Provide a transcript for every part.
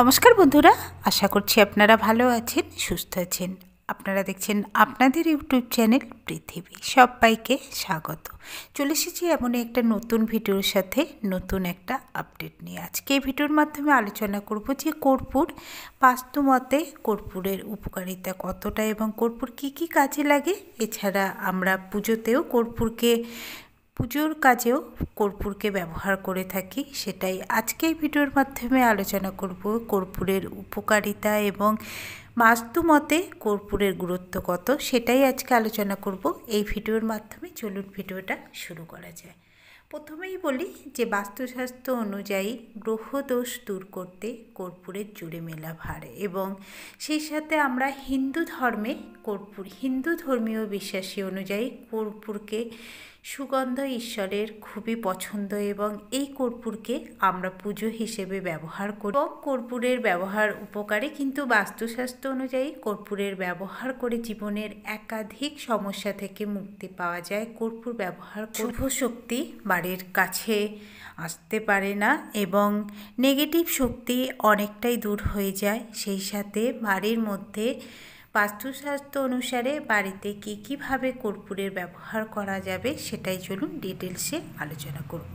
নমস্কার বন্ধুরা, আশা করছি আপনারা ভালো আছেন, সুস্থ আছেন। আপনারা দেখছেন আপনাদের ইউটিউব চ্যানেল পৃথিবী। সবাইকে স্বাগত। চলে এসেছি এমন একটা নতুন ভিডিওর সাথে, নতুন একটা আপডেট নিয়ে। আজকে এই ভিডিওর মাধ্যমে আলোচনা করব যে কর্পূর বাস্তুমতে কর্পূরের উপকারিতা কতটা এবং কর্পূর কী কী কাজে লাগে। এছাড়া আমরা পুজোতেও পুজোর কাজেও কর্পূরকে ব্যবহার করে থাকি, সেটাই আজকে এই ভিডিওর মাধ্যমে আলোচনা করব। কর্পূরের উপকারিতা এবং বাস্তুমতে কর্পূরের গুরুত্ব কত, সেটাই আজকে আলোচনা করব এই ভিডিওর মাধ্যমে। চলুন ভিডিওটা শুরু করা যায়। প্রথমেই বলি যে বাস্তুশাস্ত্র অনুযায়ী গ্রহদোষ দূর করতে কর্পূরের জুড়ে মেলা ভার, এবং সেই সাথে আমরা হিন্দু ধর্মীয় বিশ্বাসী অনুযায়ী কর্পূরকে সুগন্ধ ঈশ্বরের খুবই পছন্দ, এবং এই কর্পূরকে আমরা পুজো হিসেবে ব্যবহার করি। কর্পূরের ব্যবহার উপকারী, কিন্তু বাস্তুশাস্ত্র অনুযায়ী কর্পূরের ব্যবহার করে জীবনের একাধিক সমস্যা থেকে মুক্তি পাওয়া যায়। কর্পূর ব্যবহার শুভ শক্তি বাড়ির কাছে আসতে পারে না, এবং নেগেটিভ শক্তি অনেকটাই দূর হয়ে যায়। সেই সাথে বাড়ির মধ্যে বাস্তুশাস্ত্র অনুসারে বাড়িতে কীভাবে কর্পূরের ব্যবহার করা যাবে সেটাই চলুন ডিটেলসে আলোচনা করব।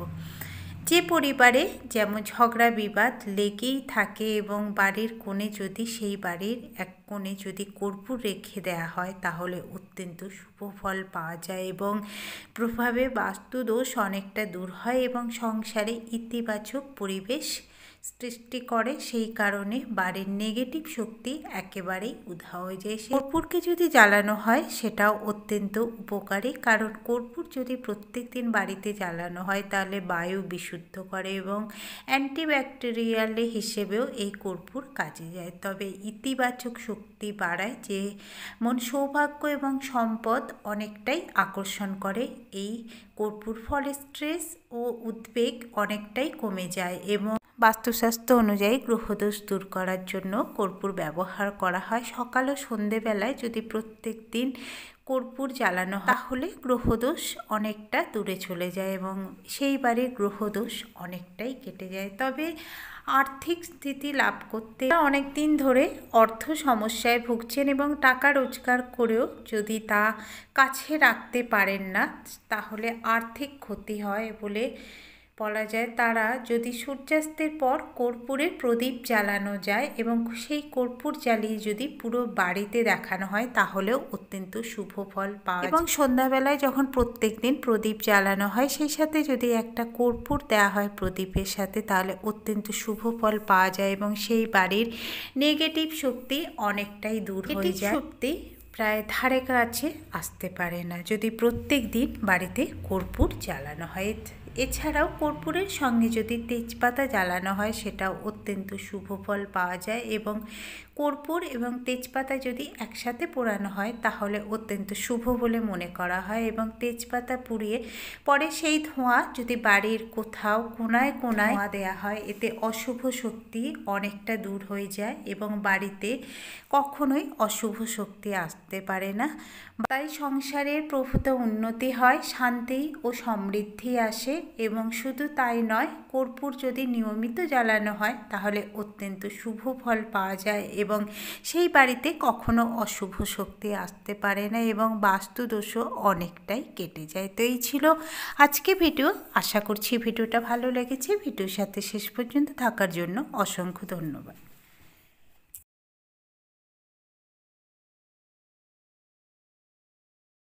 যে পরিবারে যেমন ঝগড়া বিবাদ লেগেই থাকে এবং বাড়ির কোণে যদি সেই বাড়ির এক কোণে যদি কর্পূর রেখে দেওয়া হয়, তাহলে অত্যন্ত শুভ ফল পাওয়া যায় এবং প্রভাবে বাস্তুদোষ অনেকটা দূর হয় এবং সংসারে ইতিবাচক পরিবেশ সৃষ্টি করে। সেই কারণে বাড়ির নেগেটিভ শক্তি একেবারেই উধাও হয়ে যায়। কর্পূরকে যদি জ্বালানো হয় সেটাও অত্যন্ত উপকারী, কারণ কর্পূর যদি প্রত্যেক দিন বাড়িতে জ্বালানো হয় তাহলে বায়ু বিশুদ্ধ করে এবং অ্যান্টিব্যাকটেরিয়াল হিসেবেও এই কর্পূর কাজে যায়। তবে ইতিবাচক শক্তি বাড়ায়, যেমন সৌভাগ্য এবং সম্পদ অনেকটাই আকর্ষণ করে এই কর্পূর। ফলে স্ট্রেস ও উদ্বেগ অনেকটাই কমে যায়, এবং বাস্তুশাস্ত্র অনুযায়ী গ্রহদোষ দূর করার জন্য কর্পূর ব্যবহার করা হয়। সকাল ও সন্ধেবেলায় যদি প্রত্যেক দিন কর্পূর জ্বালানো হয় তাহলে গ্রহদোষ অনেকটা দূরে চলে যায় এবং সেই বাড়ির গ্রহদোষ অনেকটাই কেটে যায়। তবে আর্থিক স্থিতি লাভ করতে অনেক দিন ধরে অর্থ সমস্যায় ভুগছেন এবং টাকা রোজগার করেও যদি তা কাছে রাখতে পারেন না, তাহলে আর্থিক ক্ষতি হয় বলে বলা যায়। তারা যদি সূর্যাস্তের পর কর্পূরের প্রদীপ জ্বালানো যায় এবং সেই কর্পূর জ্বালিয়ে যদি পুরো বাড়িতে দেখানো হয়, তাহলেও অত্যন্ত শুভ ফল পাওয়া যায়। এবং সন্ধ্যাবেলায় যখন প্রত্যেক দিন প্রদীপ জ্বালানো হয়, সেই সাথে যদি একটা কর্পূর দেওয়া হয় প্রদীপের সাথে, তাহলে অত্যন্ত শুভ ফল পাওয়া যায় এবং সেই বাড়ির নেগেটিভ শক্তি অনেকটাই দূর হয়ে যায়। শক্তি প্রায় ধারে কাছে আসতে পারে না যদি প্রত্যেক দিন বাড়িতে কর্পূর জ্বালানো হয়। এছাড়াও কর্পূরের সঙ্গে যদি তেজপাতা জ্বালানো হয়, সেটাও অত্যন্ত শুভ ফল পাওয়া যায়, এবং কর্পূর এবং তেজপাতা যদি একসাথে পোড়ানো হয় তাহলে অত্যন্ত শুভ বলে মনে করা হয়। এবং তেজপাতা পুড়িয়ে পরে সেই ধোঁয়া যদি বাড়ির কোথাও কোনায় ধোঁয়া দেওয়া হয়, এতে অশুভ শক্তি অনেকটা দূর হয়ে যায় এবং বাড়িতে কখনোই অশুভ শক্তি আসতে পারে না। তাই সংসারের প্রভূত উন্নতি হয়, শান্তি ও সমৃদ্ধি আসে। এবং শুধু তাই নয়, কর্পূর যদি নিয়মিত জ্বালানো হয় তাহলে অত্যন্ত শুভ ফল পাওয়া যায় এবং সেই বাড়িতে কখনো অশুভ শক্তি আসতে পারে না এবং বাস্তুদোষও অনেকটাই কেটে যায়। তো এই ছিল আজকে ভিডিও। আশা করছি ভিডিওটা ভালো লেগেছে। ভিডিওর সাথে শেষ পর্যন্ত থাকার জন্য অসংখ্য ধন্যবাদ।